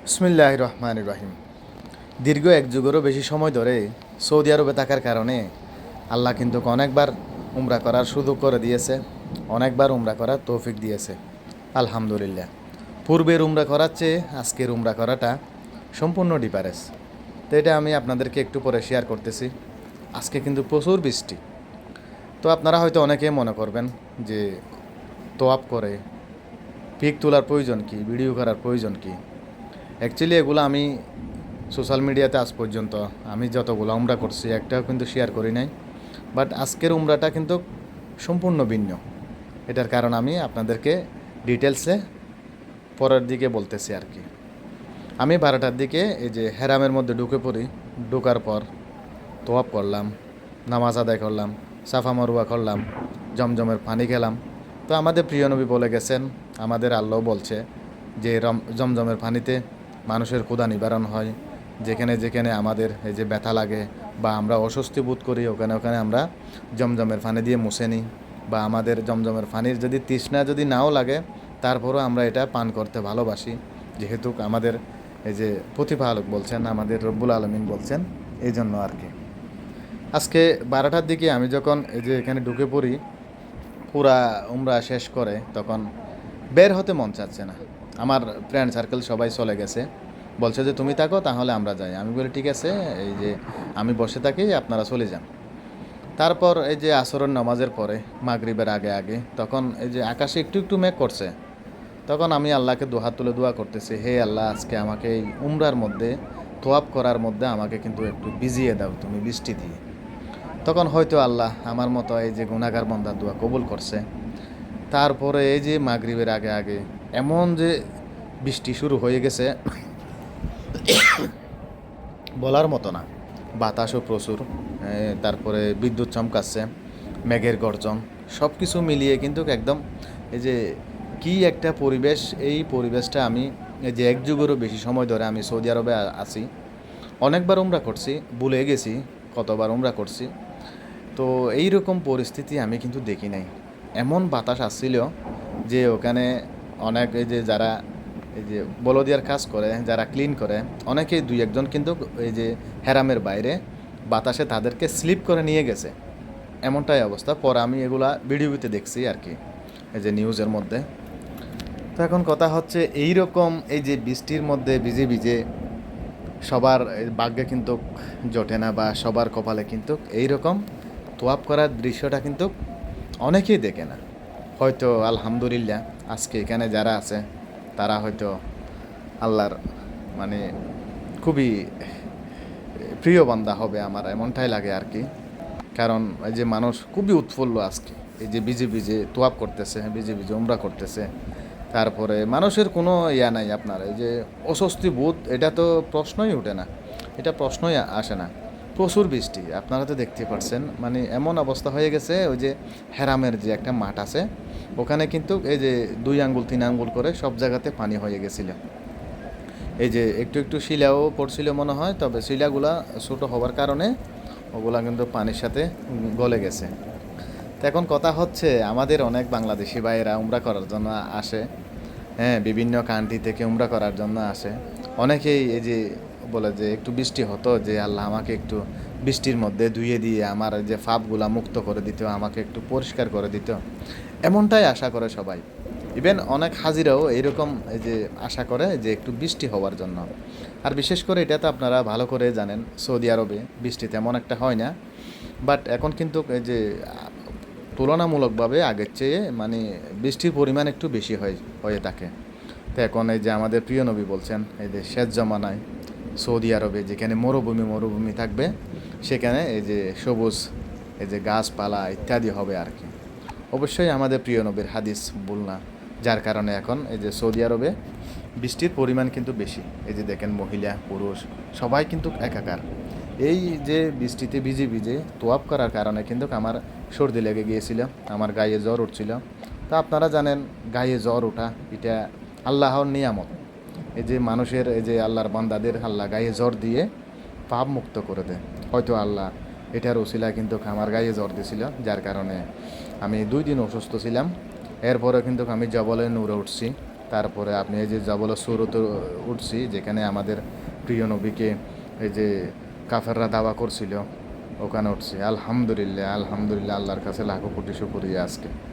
বিসমিল্লাহির রহমানির রহিম। দীর্ঘ এক যুগেরও বেশি সময় ধরে সৌদি আরবে থাকার কারণে আল্লাহ কিন্তু অনেকবার উমরা করার সুযোগ করে দিয়েছে, অনেকবার উমরা করার তৌফিক দিয়েছে। আলহামদুলিল্লাহ। পূর্বের উমরা করার চেয়ে আজকের উমরা করাটা সম্পূর্ণ ডিফারেন্স। তো এটা আমি আপনাদেরকে একটু পরে শেয়ার করতেছি। আজকে কিন্তু প্রচুর বৃষ্টি। তো আপনারা হয়তো অনেকেই মনে করবেন যে তোয়াব করে পিক তোলার প্রয়োজন কি, ভিডিও করার প্রয়োজন কি। অ্যাকচুয়ালি এগুলো আমি সোশ্যাল মিডিয়াতে আজ পর্যন্ত আমি যতগুলো উমরা করছি একটাও কিন্তু শেয়ার করি নাই। বাট আজকের উমরাটা কিন্তু সম্পূর্ণ ভিন্ন। এটার কারণ আমি আপনাদেরকে ডিটেলসে পরের দিকে বলতেছি আর কি। আমি 12টার দিকে এই যে হেরামের মধ্যে ঢুকে পড়ি। ঢোকার পর তোয়াব করলাম, নামাজ আদায় করলাম, সাফা মারুয়া করলাম, জমজমের পানি খেলাম। তো আমাদের প্রিয় নবী বলে গেছেন, আমাদের আল্লাহ বলছে যে জমজমের পানিতে মানুষের ক্ষুধা নিবারণ হয়। যেখানে যেখানে আমাদের এই যে ব্যথা লাগে বা আমরা অস্বস্তি বোধ করি ওখানে ওখানে আমরা জমজমের পানি দিয়ে মুছে নিই। বা আমাদের জমজমের পানির যদি তৃষ্ণা যদি নাও লাগে তারপরও আমরা এটা পান করতে ভালোবাসি, যেহেতু আমাদের এই যে প্রতিপালক বলছেন, আমাদের রব্বুল আলমিন বলছেন, এই জন্য আর কি। আজকে 12টার দিকে আমি যখন এই যে এখানে ঢুকে পড়ি, পুরা উমরা শেষ করে তখন বের হতে মন চাচ্ছে না। আমার ফ্রেন্ড সার্কেল সবাই চলে গেছে, বলছে যে তুমি থাকো তাহলে আমরা যাই। আমি বলি ঠিক আছে, এই যে আমি বসে থাকি, আপনারা চলে যান। তারপর এই যে আসরের নামাজের পরে মাগরিবের আগে আগে তখন এই যে আকাশে একটু একটু মেঘ করছে। তখন আমি আল্লাহকে দুহাত তুলে দোয়া করতেছি, হে আল্লাহ, আজকে আমাকে এই উমরার মধ্যে তোয়াব করার মধ্যে আমাকে কিন্তু একটু ভিজিয়ে দাও তুমি বৃষ্টি দিয়ে। তখন হয়তো আল্লাহ আমার মতো এই যে গুনাহগার বান্দার দোয়া কবুল করছে। তারপরে এই যে মাগরিবের আগে আগে এমন যে বৃষ্টি শুরু হয়ে গেছে বলার মতো না। বাতাসও প্রচুর, তারপরে বিদ্যুৎ চমকাচ্ছে, মেঘের গর্জন, সব কিছু মিলিয়ে কিন্তু একদম এই যে কি একটা পরিবেশ। এই পরিবেশটা আমি এই যে এক যুগেরও বেশি সময় ধরে আমি সৌদি আরবে আছি, অনেকবার উমরা করছি, ভুলে গেছি কতবার উমরা করছি। তো এই রকম পরিস্থিতি আমি কিন্তু দেখি নাই। এমন বাতাস আসছিল যে ওখানে অনেক এই যে যারা এই যে বলদিয়ার কাজ করে, যারা ক্লিন করে, অনেকেই দুই একজন কিন্তু এই যে হেরামের বাইরে বাতাসে তাদেরকে স্লিপ করে নিয়ে গেছে, এমনটাই অবস্থা। পরে আমি এগুলা ভিডিওতে দেখছি আর কি, এই যে নিউজের মধ্যে। তো এখন কথা হচ্ছে এই রকম এই যে বৃষ্টির মধ্যে ভিজে ভিজে সবার ভাগ্যে কিন্তু জোটে না, বা সবার কপালে কিন্তু এই রকম তোয়াব করার দৃশ্যটা কিন্তু অনেকেই দেখে না। হয়তো আলহামদুলিল্লাহ আজকে এখানে যারা আছে তারা হয়তো আল্লাহর মানে খুবই প্রিয় বান্দা হবে, আমার এমনটাই লাগে আর কি। কারণ এই যে মানুষ খুবই উৎফুল্ল আজকে, এই যে ভিজে ভিজে তোয়াব করতেছে, ভিজে ভিজে উমরা করতেছে। তারপরে মানুষের কোনো ইয়া নাই আপনার এই যে অস্বস্তি বোধ, এটা তো প্রশ্নই ওঠে না, এটা প্রশ্নই আসে না। প্রচুর বৃষ্টি, আপনারা তো দেখতে পাচ্ছেন, মানে এমন অবস্থা হয়ে গেছে। ওই যে হেরামের যে একটা মাঠ আছে ওখানে কিন্তু এই যে 2 আঙ্গুল 3 আঙ্গুল করে সব জায়গাতে পানি হয়ে গেছিল। এই যে একটু একটু শিলাও পড়ছিল মনে হয়, তবে শিলাগুলা ছোটো হওয়ার কারণে ওগুলা কিন্তু পানির সাথে গলে গেছে। তো এখন কথা হচ্ছে আমাদের অনেক বাংলাদেশি ভাইয়েরা উমরা করার জন্য আসে, হ্যাঁ, বিভিন্ন কান্ট্রি থেকে উমরা করার জন্য আসে। অনেকেই এই যে বলে যে একটু বৃষ্টি হতো, যে আল্লাহ আমাকে একটু বৃষ্টির মধ্যে ধুয়ে দিয়ে আমার যে ফাপগুলা মুক্ত করে দিত, আমাকে একটু পরিষ্কার করে দিত, এমনটাই আশা করে সবাই। ইভেন অনেক হাজিরাও এইরকম এই যে আশা করে যে একটু বৃষ্টি হওয়ার জন্য। আর বিশেষ করে এটা তো আপনারা ভালো করে জানেন, সৌদি আরবে বৃষ্টি তেমন একটা হয় না। বাট এখন কিন্তু এই যে তুলনামূলকভাবে আগের চেয়ে মানে বৃষ্টির পরিমাণ একটু বেশি হয়ে থাকে। তো এখন এই যে আমাদের প্রিয় নবী বলছেন, এই যে শেষ জমানায় সৌদি আরবে যেখানে মরুভূমি মরুভূমি থাকবে, সেখানে এই যে সবুজ এই যে গাছপালা ইত্যাদি হবে আর কি। অবশ্যই আমাদের প্রিয় নবীর হাদিস ভুল না, যার কারণে এখন এই যে সৌদি আরবে বৃষ্টির পরিমাণ কিন্তু বেশি। এই যে দেখেন মহিলা পুরুষ সবাই কিন্তু একাকার। এই যে বৃষ্টিতে ভিজে ভিজে তোয়াব করার কারণে কিন্তু আমার সর্দি লেগে গিয়েছিল, আমার গায়ে জ্বর উঠছিল। তা আপনারা জানেন গায়ে জ্বর ওঠা এটা আল্লাহর নিয়ামত। এই যে মানুষের এই যে আল্লাহর বান্দাদের আল্লাহ গায়ে জ্বর দিয়ে পাপ মুক্ত করে দেয়। হয়তো আল্লাহ এটার ওসিলায় কিন্তু আমার গায়ে জ্বর দিয়েছিল, যার কারণে আমি 2 দিন অসুস্থ ছিলাম। এরপরে কিন্তু আমি জবলে নূরে উঠছি। তারপরে আপনি এই যে জবল সৌরতে উঠছি, যেখানে আমাদের প্রিয় নবীকে এই যে কাফেররা দাওয়া করছিল, ওখানে উঠছি। আলহামদুলিল্লাহ, আলহামদুলিল্লাহ, আল্লাহর কাছে লাখো কোটি শুকরিয়া আজকে।